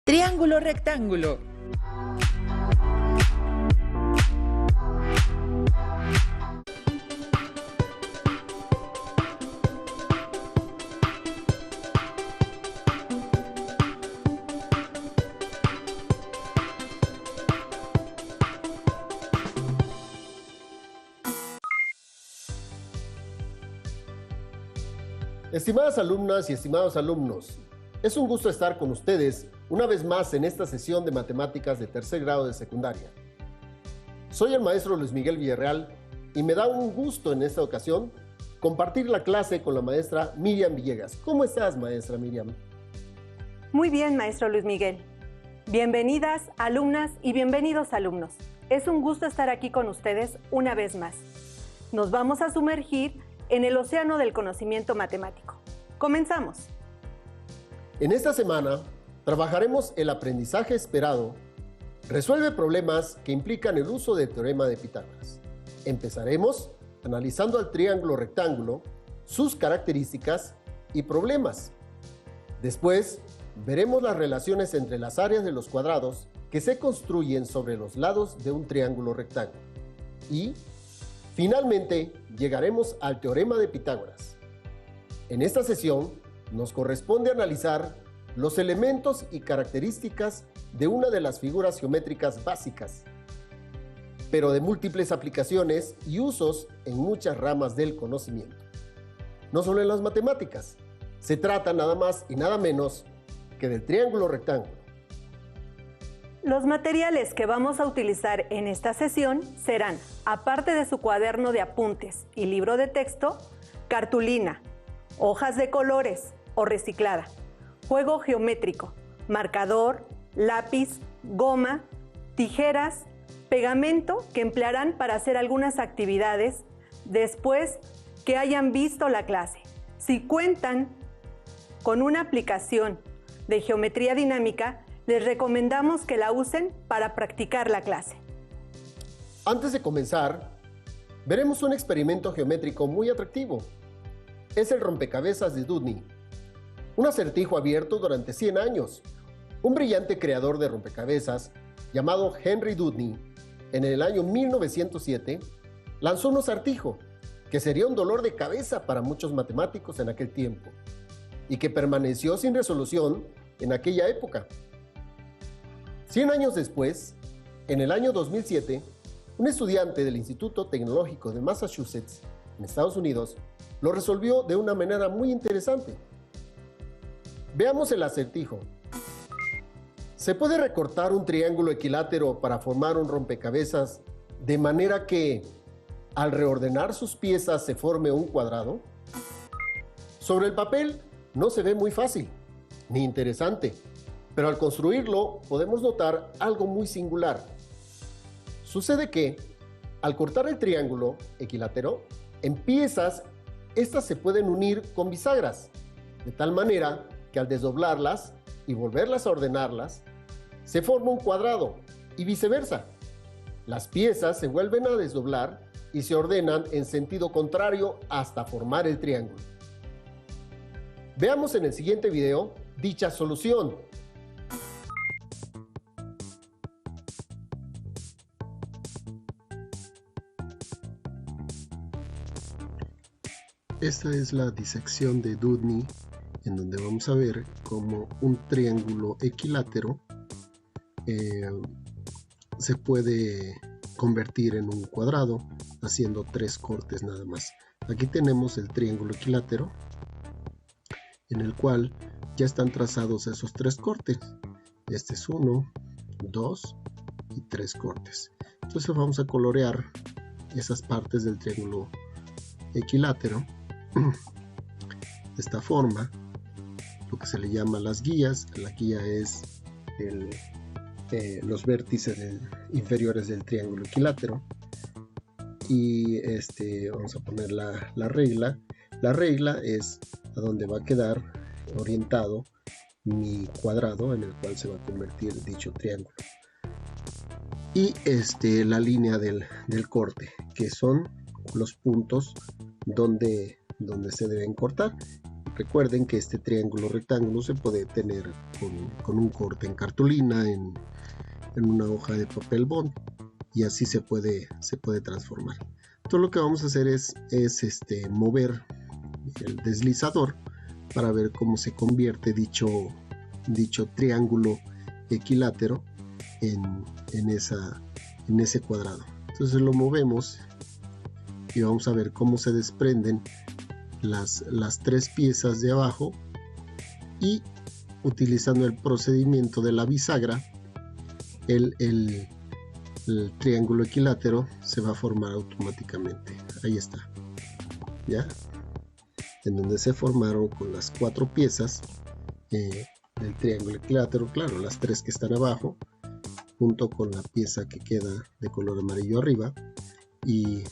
Triángulo rectángulo. Estimadas alumnas y estimados alumnos, es un gusto estar con ustedes una vez más en esta sesión de matemáticas de tercer grado de secundaria. Soy el maestro Luis Miguel Villarreal y me da un gusto en esta ocasión compartir la clase con la maestra Miriam Villegas. ¿Cómo estás, maestra Miriam? Muy bien, maestro Luis Miguel. Bienvenidas, alumnas y bienvenidos, alumnos. Es un gusto estar aquí con ustedes una vez más. Nos vamos a sumergir en el océano del conocimiento matemático. Comenzamos. En esta semana trabajaremos el aprendizaje esperado. Resuelve problemas que implican el uso del teorema de Pitágoras. Empezaremos analizando al triángulo rectángulo, sus características y problemas. Después, veremos las relaciones entre las áreas de los cuadrados que se construyen sobre los lados de un triángulo rectángulo. Y, finalmente, llegaremos al teorema de Pitágoras. En esta sesión, nos corresponde analizar los elementos y características de una de las figuras geométricas básicas, pero de múltiples aplicaciones y usos en muchas ramas del conocimiento. No solo en las matemáticas, se trata nada más y nada menos que del triángulo rectángulo. Los materiales que vamos a utilizar en esta sesión serán, aparte de su cuaderno de apuntes y libro de texto, cartulina, hojas de colores o reciclada, juego geométrico, marcador, lápiz, goma, tijeras, pegamento que emplearán para hacer algunas actividades después que hayan visto la clase. Si cuentan con una aplicación de geometría dinámica, les recomendamos que la usen para practicar la clase. Antes de comenzar, veremos un experimento geométrico muy atractivo. Es el rompecabezas de Dewdney, un acertijo abierto durante 100 años. Un brillante creador de rompecabezas llamado Henry Dewdney, en el año 1907, lanzó un acertijo que sería un dolor de cabeza para muchos matemáticos en aquel tiempo y que permaneció sin resolución en aquella época. 100 años después, en el año 2007, un estudiante del Instituto Tecnológico de Massachusetts, en Estados Unidos, lo resolvió de una manera muy interesante. Veamos el acertijo. ¿Se puede recortar un triángulo equilátero para formar un rompecabezas de manera que, al reordenar sus piezas, se forme un cuadrado? Sobre el papel no se ve muy fácil, ni interesante, pero al construirlo podemos notar algo muy singular. Sucede que, al cortar el triángulo equilátero, en piezas, estas se pueden unir con bisagras, de tal manera que al desdoblarlas y volverlas a ordenarlas, se forma un cuadrado y viceversa. Las piezas se vuelven a desdoblar y se ordenan en sentido contrario hasta formar el triángulo. Veamos en el siguiente video dicha solución. Esta es la disección de Dewdney, en donde vamos a ver cómo un triángulo equilátero se puede convertir en un cuadrado haciendo 3 cortes nada más. Aquí tenemos el triángulo equilátero, en el cual ya están trazados esos 3 cortes. Este es 1, 2 y 3 cortes. Entonces vamos a colorear esas partes del triángulo equilátero de esta forma, lo que se le llama las guías. La guía es los vértices inferiores del triángulo equilátero, y vamos a poner la regla. La regla es a donde va a quedar orientado mi cuadrado en el cual se va a convertir dicho triángulo, y la línea del corte, que son los puntos donde se deben cortar. Recuerden que este triángulo rectángulo se puede tener con un corte en cartulina, en una hoja de papel bond, y así se puede transformar. Todo lo que vamos a hacer es mover el deslizador para ver cómo se convierte dicho triángulo equilátero en ese cuadrado. Entonces lo movemos y vamos a ver cómo se desprenden las tres piezas de abajo, y utilizando el procedimiento de la bisagra, el triángulo equilátero se va a formar automáticamente. Ahí está, ¿ya? En donde se formaron con las 4 piezas del triángulo equilátero, claro, las 3 que están abajo, junto con la pieza que queda de color amarillo arriba, y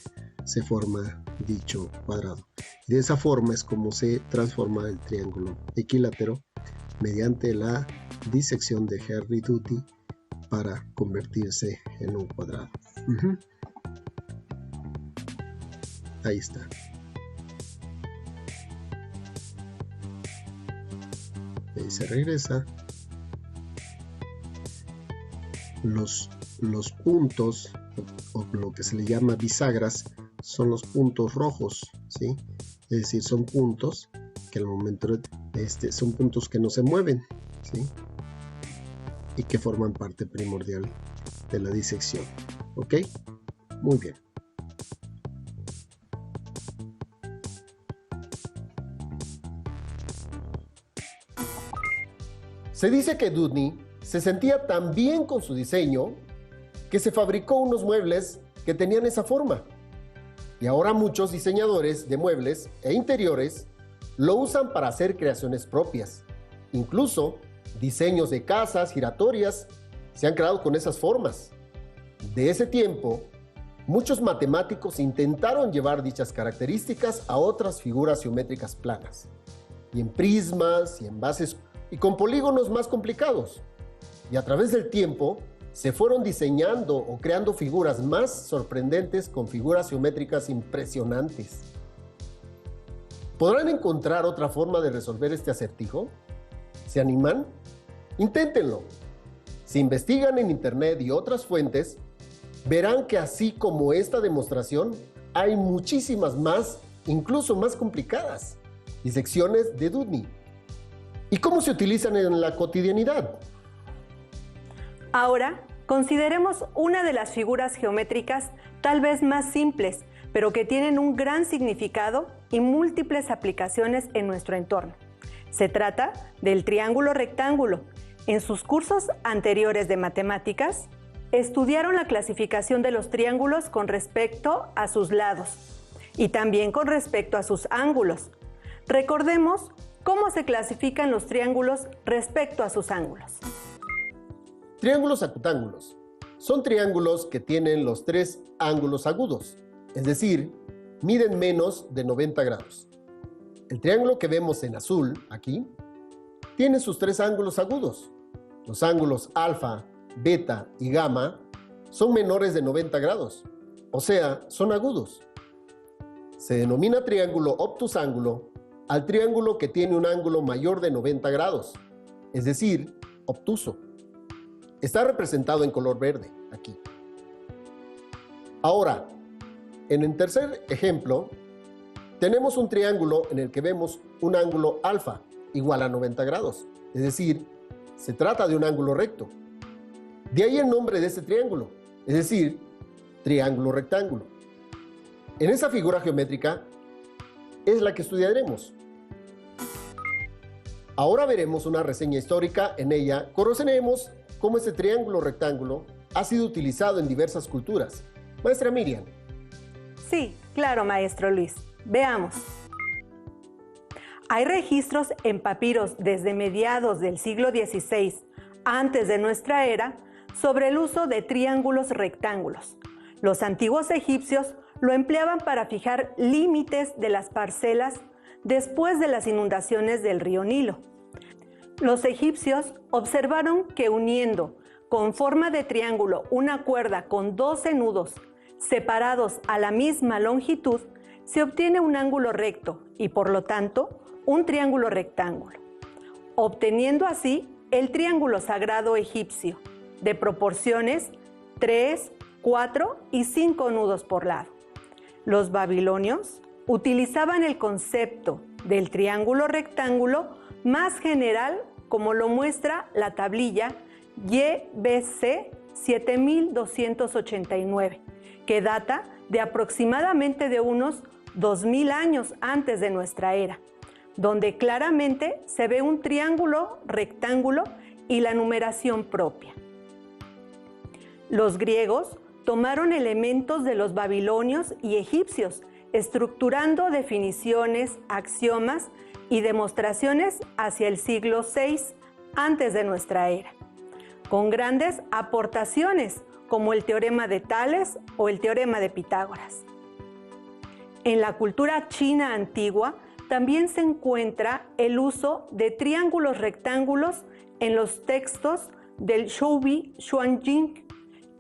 se forma dicho cuadrado. De esa forma es como se transforma el triángulo equilátero mediante la disección de Henry-Doody para convertirse en un cuadrado. Ahí está. Ahí se regresa. Los puntos, o lo que se le llama bisagras, son los puntos rojos, ¿sí? Es decir, son puntos que al momento son puntos que no se mueven, ¿sí? Y que forman parte primordial de la disección. ¿Ok? Muy bien. Se dice que Doodney se sentía tan bien con su diseño que se fabricó unos muebles que tenían esa forma. Y ahora muchos diseñadores de muebles e interiores lo usan para hacer creaciones propias. Incluso diseños de casas giratorias se han creado con esas formas. De ese tiempo, muchos matemáticos intentaron llevar dichas características a otras figuras geométricas planas, y en prismas, y en bases, y con polígonos más complicados. Y a través del tiempo, se fueron diseñando o creando figuras más sorprendentes con figuras geométricas impresionantes. ¿Podrán encontrar otra forma de resolver este acertijo? ¿Se animan? Inténtenlo. Si investigan en internet y otras fuentes, verán que así como esta demostración, hay muchísimas más, incluso más complicadas, disecciones de Doodney. ¿Y cómo se utilizan en la cotidianidad? Ahora, consideremos una de las figuras geométricas tal vez más simples, pero que tienen un gran significado y múltiples aplicaciones en nuestro entorno. Se trata del triángulo rectángulo. En sus cursos anteriores de matemáticas, estudiaron la clasificación de los triángulos con respecto a sus lados y también con respecto a sus ángulos. Recordemos cómo se clasifican los triángulos respecto a sus ángulos. Triángulos acutángulos. Son triángulos que tienen los 3 ángulos agudos, es decir, miden menos de 90 grados. El triángulo que vemos en azul, aquí, tiene sus 3 ángulos agudos. Los ángulos alfa, beta y gamma son menores de 90 grados, o sea, son agudos. Se denomina triángulo obtusángulo al triángulo que tiene un ángulo mayor de 90 grados, es decir, obtuso. Está representado en color verde, aquí. Ahora, en el tercer ejemplo, tenemos un triángulo en el que vemos un ángulo alfa igual a 90 grados, es decir, se trata de un ángulo recto. De ahí el nombre de este triángulo, es decir, triángulo rectángulo. En esa figura geométrica es la que estudiaremos. Ahora veremos una reseña histórica. En ella conoceremos cómo este triángulo rectángulo ha sido utilizado en diversas culturas. Maestra Miriam. Sí, claro, maestro Luis. Veamos. Hay registros en papiros desde mediados del siglo XVI, antes de nuestra era, sobre el uso de triángulos rectángulos. Los antiguos egipcios lo empleaban para fijar límites de las parcelas después de las inundaciones del río Nilo. Los egipcios observaron que uniendo con forma de triángulo una cuerda con 12 nudos separados a la misma longitud, se obtiene un ángulo recto y por lo tanto un triángulo rectángulo, obteniendo así el triángulo sagrado egipcio, de proporciones 3, 4 y 5 nudos por lado. Los babilonios utilizaban el concepto del triángulo rectángulo más general, como lo muestra la tablilla YBC 7289, que data de aproximadamente de unos 2000 años antes de nuestra era, donde claramente se ve un triángulo rectángulo y la numeración propia. Los griegos tomaron elementos de los babilonios y egipcios, estructurando definiciones, axiomas y demostraciones hacia el siglo VI antes de nuestra era, con grandes aportaciones como el teorema de Tales o el teorema de Pitágoras. En la cultura china antigua también se encuentra el uso de triángulos rectángulos en los textos del Shoubi Xuanjing,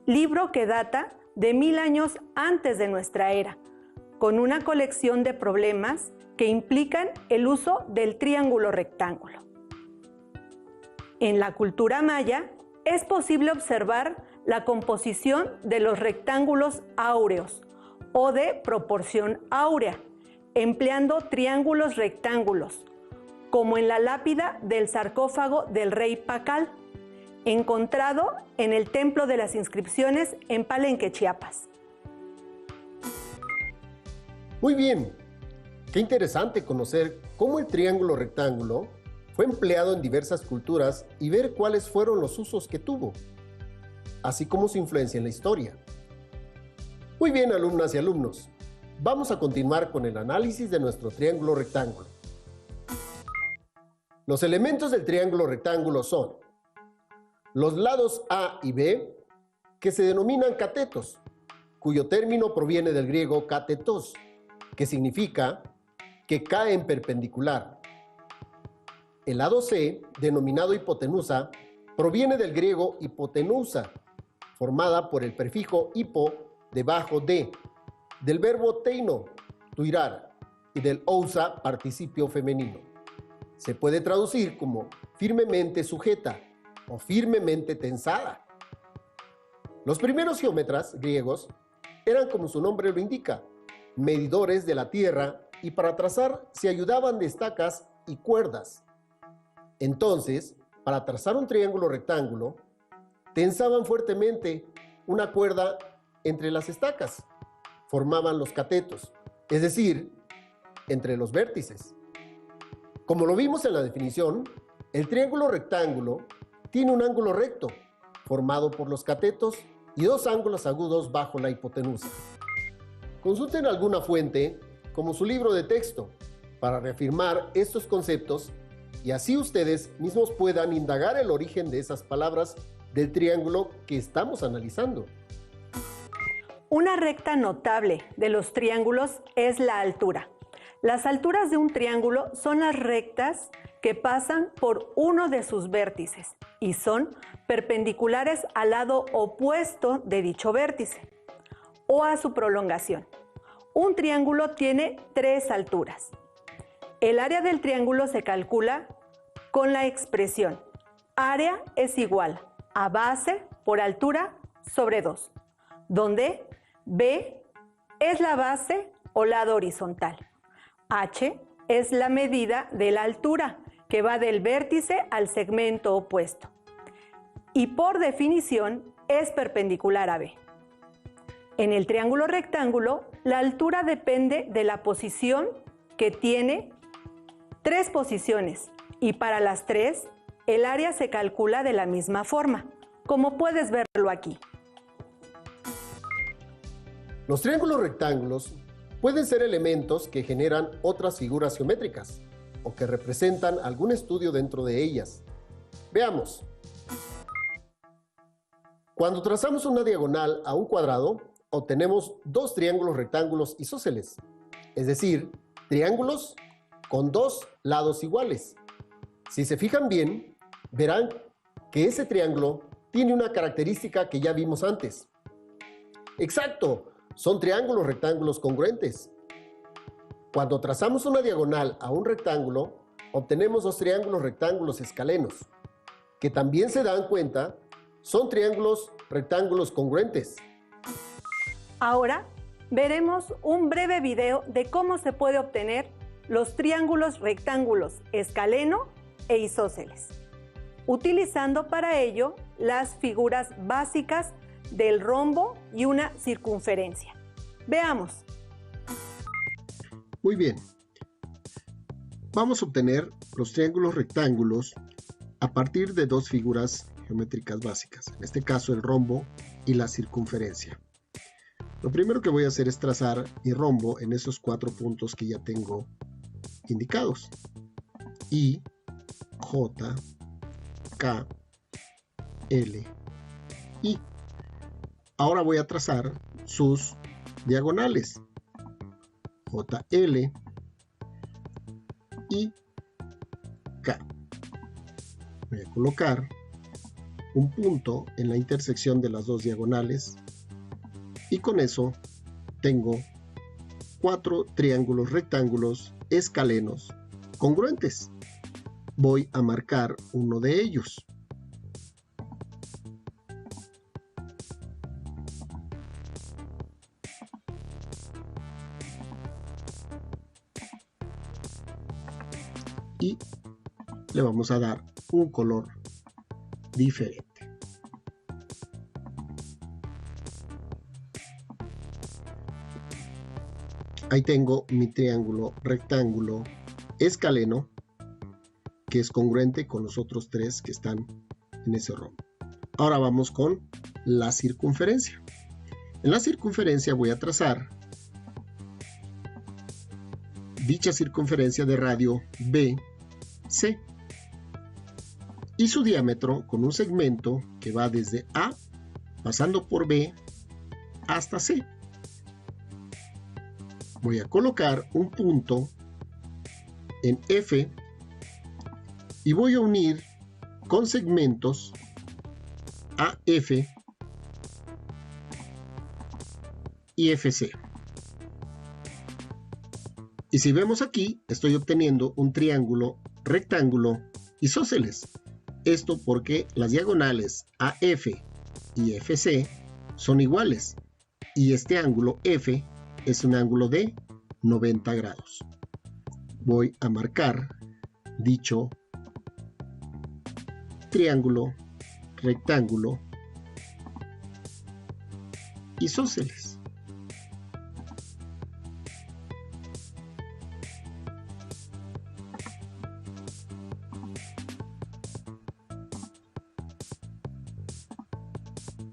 libro que data de 1000 años antes de nuestra era, con una colección de problemas que implican el uso del triángulo rectángulo. En la cultura maya es posible observar la composición de los rectángulos áureos o de proporción áurea, empleando triángulos rectángulos, como en la lápida del sarcófago del rey Pacal, encontrado en el Templo de las Inscripciones en Palenque, Chiapas. Muy bien, qué interesante conocer cómo el triángulo rectángulo fue empleado en diversas culturas y ver cuáles fueron los usos que tuvo, así como su influencia en la historia. Muy bien, alumnas y alumnos, vamos a continuar con el análisis de nuestro triángulo rectángulo. Los elementos del triángulo rectángulo son los lados A y B, que se denominan catetos, cuyo término proviene del griego katetos, que significa que cae en perpendicular. El lado C, denominado hipotenusa, proviene del griego hipotenusa, formada por el prefijo hipo debajo de, del verbo teino, tuirar, y del ousa, participio femenino. Se puede traducir como firmemente sujeta o firmemente tensada. Los primeros geómetras griegos eran, como su nombre lo indica, medidores de la tierra, y para trazar se ayudaban de estacas y cuerdas. Entonces, para trazar un triángulo rectángulo, tensaban fuertemente una cuerda entre las estacas, formaban los catetos, es decir, entre los vértices. Como lo vimos en la definición, el triángulo rectángulo tiene un ángulo recto, formado por los catetos, y dos ángulos agudos bajo la hipotenusa. Consulten alguna fuente, como su libro de texto, para reafirmar estos conceptos y así ustedes mismos puedan indagar el origen de esas palabras del triángulo que estamos analizando. Una recta notable de los triángulos es la altura. Las alturas de un triángulo son las rectas que pasan por uno de sus vértices y son perpendiculares al lado opuesto de dicho vértice o a su prolongación. Un triángulo tiene 3 alturas. El área del triángulo se calcula con la expresión área es igual a base por altura sobre 2, donde B es la base o lado horizontal. H es la medida de la altura que va del vértice al segmento opuesto. Y por definición es perpendicular a B. En el triángulo rectángulo, la altura depende de la posición, que tiene 3 posiciones, y para las 3, el área se calcula de la misma forma, como puedes verlo aquí. Los triángulos rectángulos pueden ser elementos que generan otras figuras geométricas o que representan algún estudio dentro de ellas. Veamos. Cuando trazamos una diagonal a un cuadrado, obtenemos 2 triángulos rectángulos isósceles, es decir, triángulos con 2 lados iguales. Si se fijan bien, verán que ese triángulo tiene una característica que ya vimos antes. ¡Exacto! Son triángulos rectángulos congruentes. Cuando trazamos una diagonal a un rectángulo, obtenemos dos triángulos rectángulos escalenos, que también se dan cuenta son triángulos rectángulos congruentes. Ahora veremos un breve video de cómo se puede obtener los triángulos rectángulos escaleno e isósceles, utilizando para ello las figuras básicas del rombo y una circunferencia. Veamos. Muy bien. Vamos a obtener los triángulos rectángulos a partir de dos figuras geométricas básicas, en este caso el rombo y la circunferencia. Lo primero que voy a hacer es trazar mi rombo en esos 4 puntos que ya tengo indicados: I, J, K, L, I. Ahora voy a trazar sus diagonales: JL y K. Voy a colocar un punto en la intersección de las dos diagonales y con eso tengo 4 triángulos rectángulos escalenos congruentes. Voy a marcar uno de ellos. Y le vamos a dar un color diferente. Ahí tengo mi triángulo rectángulo escaleno, que es congruente con los otros 3 que están en ese rombo. Ahora vamos con la circunferencia. En la circunferencia voy a trazar dicha circunferencia de radio BC y su diámetro con un segmento que va desde A, pasando por B, hasta C. Voy a colocar un punto en F y voy a unir con segmentos AF y FC. Y si vemos aquí, estoy obteniendo un triángulo rectángulo isósceles. Esto porque las diagonales AF y FC son iguales y este ángulo F es un ángulo de 90 grados. Voy a marcar dicho triángulo rectángulo isósceles.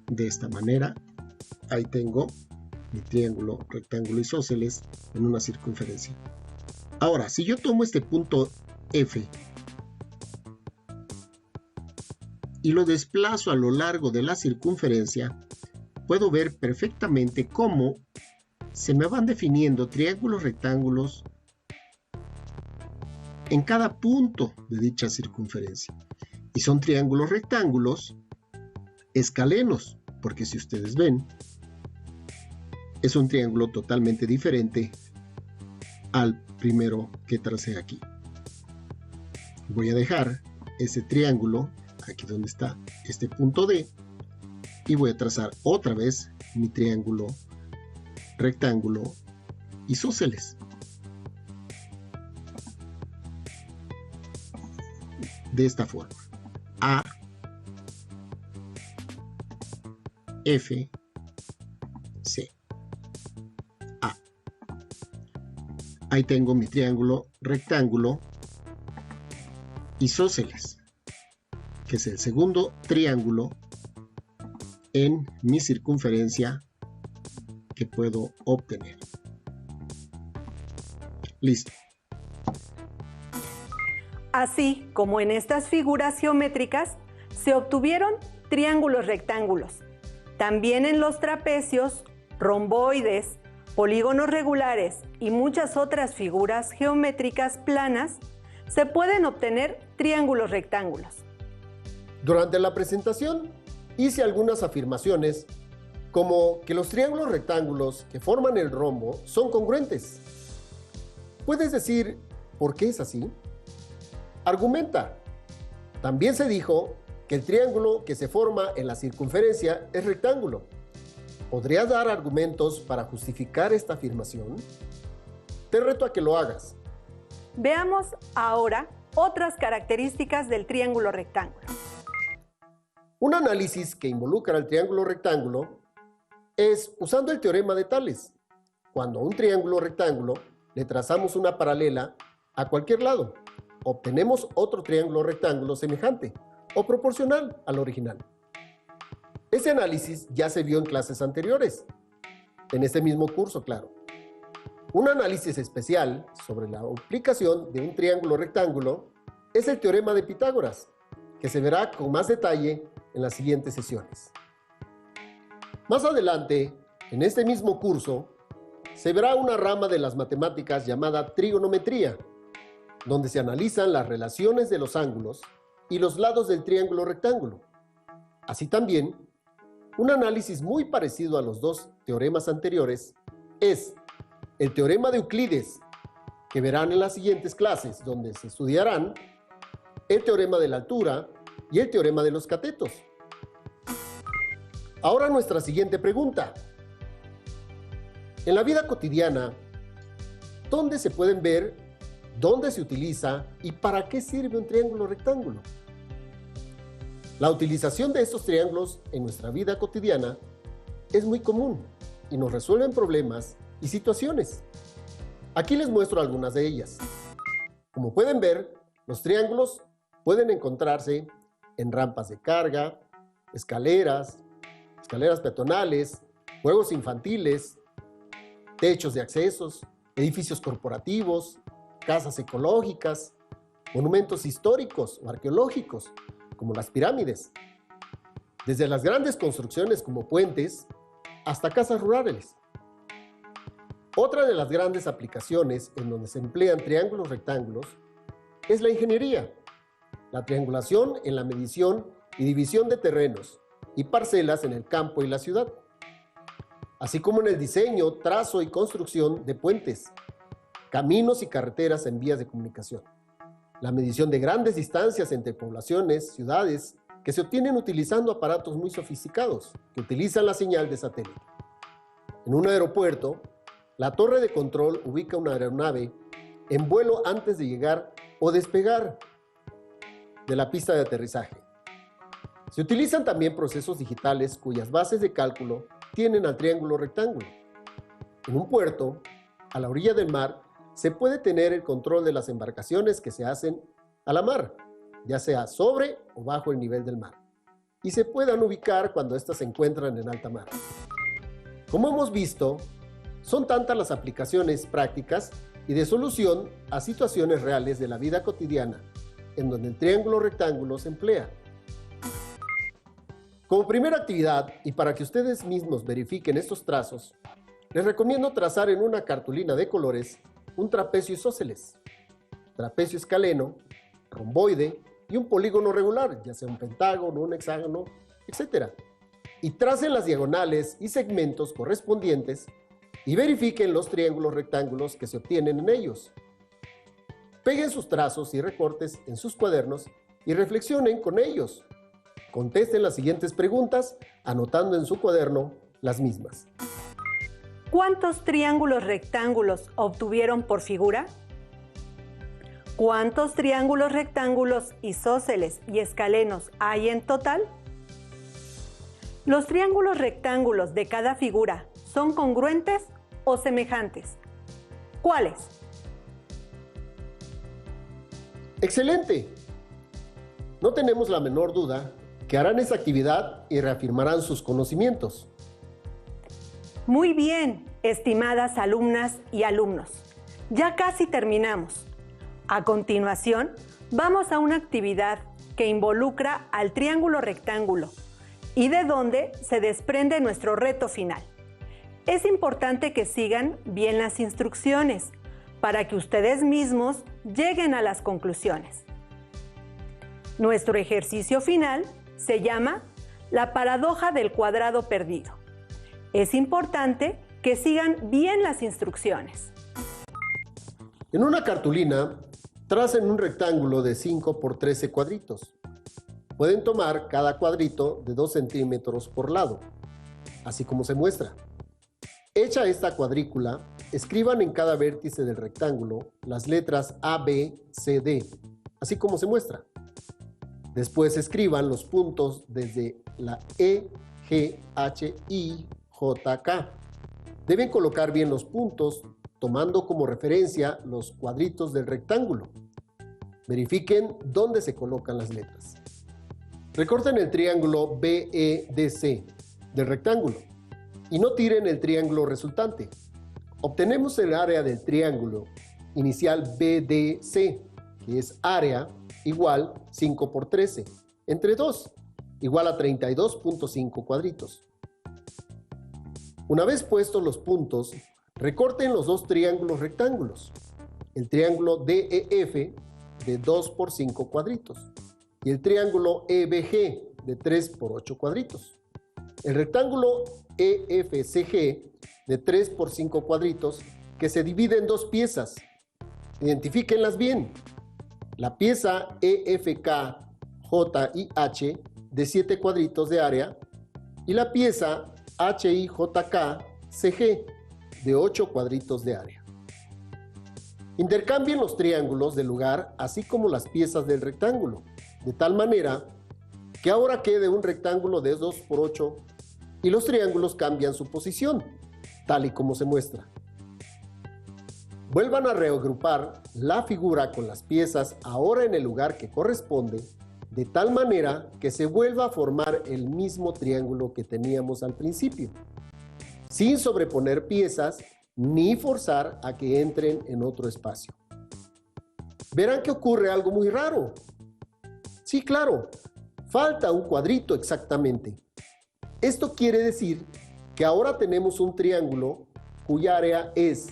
De esta manera, ahí tengo mi triángulo rectángulo isósceles en una circunferencia. Ahora, si yo tomo este punto F y lo desplazo a lo largo de la circunferencia, puedo ver perfectamente cómo se me van definiendo triángulos rectángulos en cada punto de dicha circunferencia. Y son triángulos rectángulos escalenos, porque si ustedes ven, es un triángulo totalmente diferente al primero que tracé aquí. Voy a dejar ese triángulo aquí donde está este punto D y voy a trazar otra vez mi triángulo rectángulo isósceles. De esta forma: A, F, C, A. Ahí tengo mi triángulo rectángulo isósceles, que es el segundo triángulo en mi circunferencia que puedo obtener. Listo. Así como en estas figuras geométricas se obtuvieron triángulos rectángulos, también en los trapecios, romboides, polígonos regulares y muchas otras figuras geométricas planas se pueden obtener triángulos rectángulos. Durante la presentación hice algunas afirmaciones como que los triángulos rectángulos que forman el rombo son congruentes. ¿Puedes decir por qué es así? Argumenta. También se dijo que el triángulo que se forma en la circunferencia es rectángulo. ¿Podrías dar argumentos para justificar esta afirmación? Te reto a que lo hagas. Veamos ahora otras características del triángulo rectángulo. Un análisis que involucra al triángulo rectángulo es usando el teorema de Tales. Cuando a un triángulo rectángulo le trazamos una paralela a cualquier lado, obtenemos otro triángulo rectángulo semejante o proporcional al original. Ese análisis ya se vio en clases anteriores, en este mismo curso, claro. Un análisis especial sobre la aplicación de un triángulo rectángulo es el teorema de Pitágoras, que se verá con más detalle en las siguientes sesiones. Más adelante, en este mismo curso, se verá una rama de las matemáticas llamada trigonometría, donde se analizan las relaciones de los ángulos y los lados del triángulo rectángulo. Así también, un análisis muy parecido a los dos teoremas anteriores es el teorema de Euclides, que verán en las siguientes clases, donde se estudiarán el teorema de la altura y el teorema de los catetos. Ahora nuestra siguiente pregunta. En la vida cotidiana, ¿dónde se pueden ver, dónde se utiliza y para qué sirve un triángulo rectángulo? La utilización de estos triángulos en nuestra vida cotidiana es muy común y nos resuelven problemas y situaciones. Aquí les muestro algunas de ellas. Como pueden ver, los triángulos pueden encontrarse en rampas de carga, escaleras peatonales, juegos infantiles, techos de accesos, edificios corporativos, casas ecológicas, monumentos históricos o arqueológicos, como las pirámides, desde las grandes construcciones como puentes hasta casas rurales. Otra de las grandes aplicaciones en donde se emplean triángulos rectángulos es la ingeniería, la triangulación en la medición y división de terrenos y parcelas en el campo y la ciudad, así como en el diseño, trazo y construcción de puentes, caminos y carreteras en vías de comunicación. La medición de grandes distancias entre poblaciones, ciudades, que se obtienen utilizando aparatos muy sofisticados que utilizan la señal de satélite. En un aeropuerto, la torre de control ubica una aeronave en vuelo antes de llegar o despegar de la pista de aterrizaje. Se utilizan también procesos digitales cuyas bases de cálculo tienen al triángulo rectángulo. En un puerto, a la orilla del mar, se puede tener el control de las embarcaciones que se hacen a la mar, ya sea sobre o bajo el nivel del mar, y se puedan ubicar cuando éstas se encuentran en alta mar. Como hemos visto, son tantas las aplicaciones prácticas y de solución a situaciones reales de la vida cotidiana, en donde el triángulo rectángulo se emplea. Como primera actividad, y para que ustedes mismos verifiquen estos trazos, les recomiendo trazar en una cartulina de colores un trapecio isósceles, trapecio escaleno, romboide y un polígono regular, ya sea un pentágono, un hexágono, etc. Y tracen las diagonales y segmentos correspondientes y verifiquen los triángulos rectángulos que se obtienen en ellos. Peguen sus trazos y recortes en sus cuadernos y reflexionen con ellos. Contesten las siguientes preguntas, anotando en su cuaderno las mismas. ¿Cuántos triángulos rectángulos obtuvieron por figura? ¿Cuántos triángulos rectángulos isósceles y escalenos hay en total? ¿Los triángulos rectángulos de cada figura son congruentes o semejantes? ¿Cuáles? ¡Excelente! No tenemos la menor duda que harán esa actividad y reafirmarán sus conocimientos. Muy bien, estimadas alumnas y alumnos. Ya casi terminamos. A continuación, vamos a una actividad que involucra al triángulo rectángulo y de donde se desprende nuestro reto final. Es importante que sigan bien las instrucciones para que ustedes mismos lleguen a las conclusiones. Nuestro ejercicio final se llama la paradoja del cuadrado perdido. Es importante que sigan bien las instrucciones. En una cartulina, tracen un rectángulo de 5 por 13 cuadritos. Pueden tomar cada cuadrito de 2 centímetros por lado, así como se muestra. Hecha esta cuadrícula, escriban en cada vértice del rectángulo las letras A, B, C, D, así como se muestra. Después escriban los puntos desde la E, G, H, I, J, K. Deben colocar bien los puntos, tomando como referencia los cuadritos del rectángulo. Verifiquen dónde se colocan las letras. Recorten el triángulo BEDC del rectángulo y no tiren el triángulo resultante. Obtenemos el área del triángulo inicial BDC, que es área igual 5 por 13, entre 2, igual a 32.5 cuadritos. Una vez puestos los puntos, recorten los dos triángulos rectángulos. El triángulo DEF de 2 por 5 cuadritos y el triángulo EBG de 3 por 8 cuadritos. El rectángulo EFCG de 3 por 5 cuadritos que se divide en dos piezas. Identifíquenlas bien. La pieza EFKJIH de 7 cuadritos de área y la pieza HIJKCG de 8 cuadritos de área. Intercambien los triángulos de lugar así como las piezas del rectángulo, de tal manera que ahora quede un rectángulo de 2 por 8 y los triángulos cambian su posición, tal y como se muestra. Vuelvan a reagrupar la figura con las piezas ahora en el lugar que corresponde, de tal manera que se vuelva a formar el mismo triángulo que teníamos al principio, sin sobreponer piezas ni forzar a que entren en otro espacio. Verán que ocurre algo muy raro. Sí, claro, falta un cuadrito exactamente. Esto quiere decir que ahora tenemos un triángulo cuya área es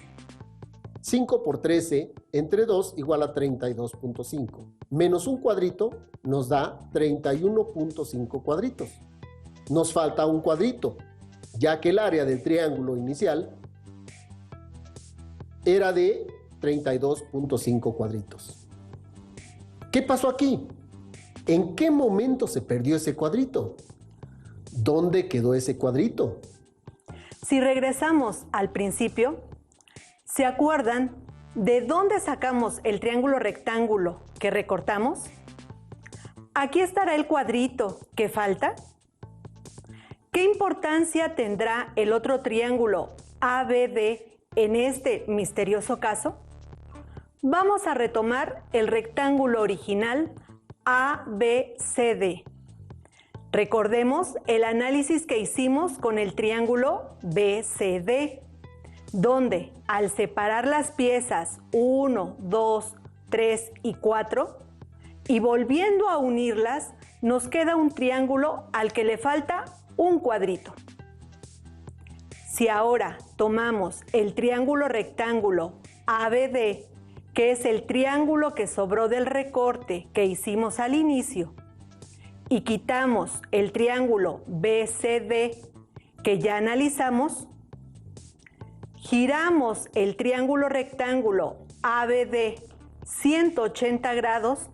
5 por 13 entre 2 igual a 32.5. Menos un cuadrito nos da 31.5 cuadritos. Nos falta un cuadrito, ya que el área del triángulo inicial era de 32.5 cuadritos. ¿Qué pasó aquí? ¿En qué momento se perdió ese cuadrito? ¿Dónde quedó ese cuadrito? Si regresamos al principio, ¿se acuerdan de dónde sacamos el triángulo rectángulo que recortamos? Aquí estará el cuadrito que falta. ¿Qué importancia tendrá el otro triángulo ABD en este misterioso caso? Vamos a retomar el rectángulo original ABCD. Recordemos el análisis que hicimos con el triángulo BCD, donde al separar las piezas 1, 2, 3 y 4 y volviendo a unirlas, nos queda un triángulo al que le falta un cuadrito. Si ahora tomamos el triángulo rectángulo ABD, que es el triángulo que sobró del recorte que hicimos al inicio, y quitamos el triángulo BCD que ya analizamos, giramos el triángulo rectángulo ABD 180 grados,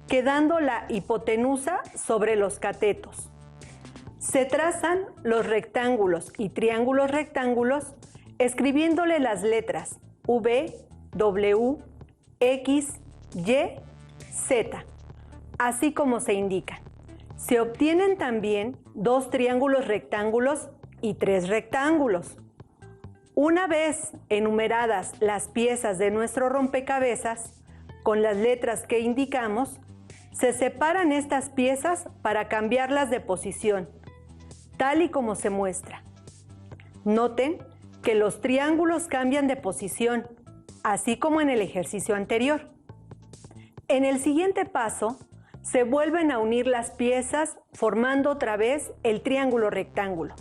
quedando la hipotenusa sobre los catetos. Se trazan los rectángulos y triángulos rectángulos escribiéndole las letras V, W, X, Y, Z, así como se indican. Se obtienen también dos triángulos rectángulos y tres rectángulos. Una vez enumeradas las piezas de nuestro rompecabezas, con las letras que indicamos, se separan estas piezas para cambiarlas de posición, tal y como se muestra. Noten que los triángulos cambian de posición, así como en el ejercicio anterior. En el siguiente paso, se vuelven a unir las piezas formando otra vez el triángulo rectángulo,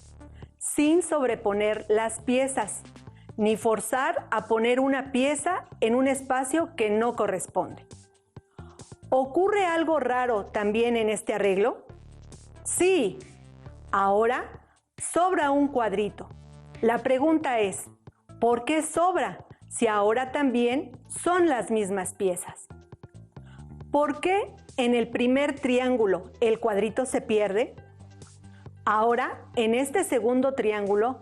sin sobreponer las piezas, ni forzar a poner una pieza en un espacio que no corresponde. ¿Ocurre algo raro también en este arreglo? Sí, ahora sobra un cuadrito. La pregunta es, ¿por qué sobra si ahora también son las mismas piezas? ¿Por qué en el primer triángulo el cuadrito se pierde? Ahora, en este segundo triángulo,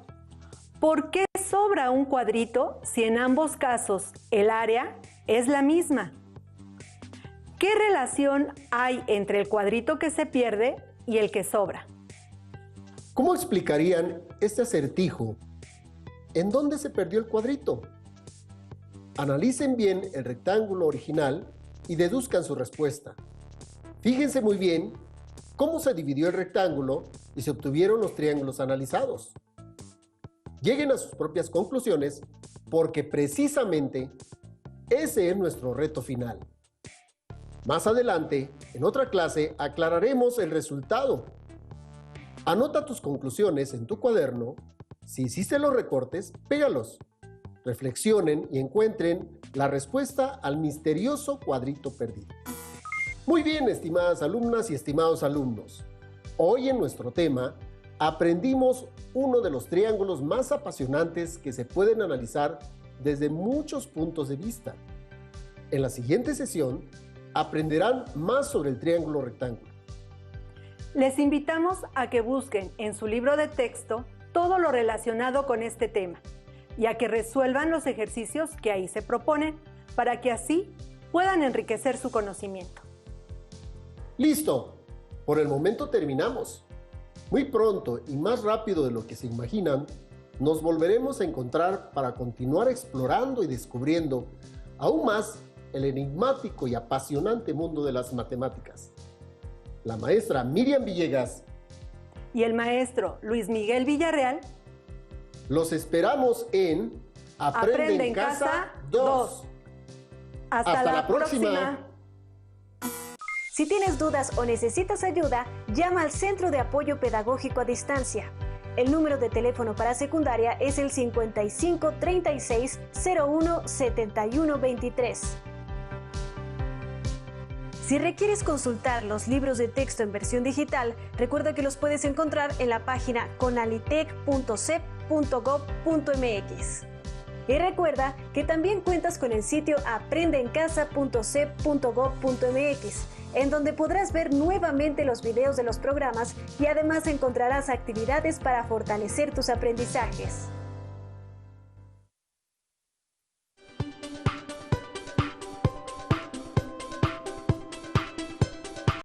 ¿por qué sobra un cuadrito si en ambos casos el área es la misma? ¿Qué relación hay entre el cuadrito que se pierde y el que sobra? ¿Cómo explicarían este acertijo? ¿En dónde se perdió el cuadrito? Analicen bien el rectángulo original y deduzcan su respuesta. Fíjense muy bien cómo se dividió el rectángulo y se obtuvieron los triángulos analizados. Lleguen a sus propias conclusiones porque precisamente ese es nuestro reto final. Más adelante, en otra clase, aclararemos el resultado. Anota tus conclusiones en tu cuaderno. Si hiciste los recortes, pégalos. Reflexionen y encuentren la respuesta al misterioso cuadrito perdido. Muy bien, estimadas alumnas y estimados alumnos. Hoy en nuestro tema aprendimos uno de los triángulos más apasionantes que se pueden analizar desde muchos puntos de vista. En la siguiente sesión aprenderán más sobre el triángulo rectángulo. Les invitamos a que busquen en su libro de texto todo lo relacionado con este tema y a que resuelvan los ejercicios que ahí se proponen para que así puedan enriquecer su conocimiento. ¡Listo! Por el momento terminamos. Muy pronto y más rápido de lo que se imaginan, nos volveremos a encontrar para continuar explorando y descubriendo aún más el enigmático y apasionante mundo de las matemáticas. La maestra Miriam Villegas y el maestro Luis Miguel Villarreal los esperamos en Aprende en Casa 2. Hasta la próxima. Si tienes dudas o necesitas ayuda, llama al Centro de Apoyo Pedagógico a Distancia. El número de teléfono para secundaria es el 55 36 01 71 23. Si requieres consultar los libros de texto en versión digital, recuerda que los puedes encontrar en la página conalitec.cep.gov.mx. Y recuerda que también cuentas con el sitio aprendeencasa.cep.gov.mx, en donde podrás ver nuevamente los videos de los programas y además encontrarás actividades para fortalecer tus aprendizajes.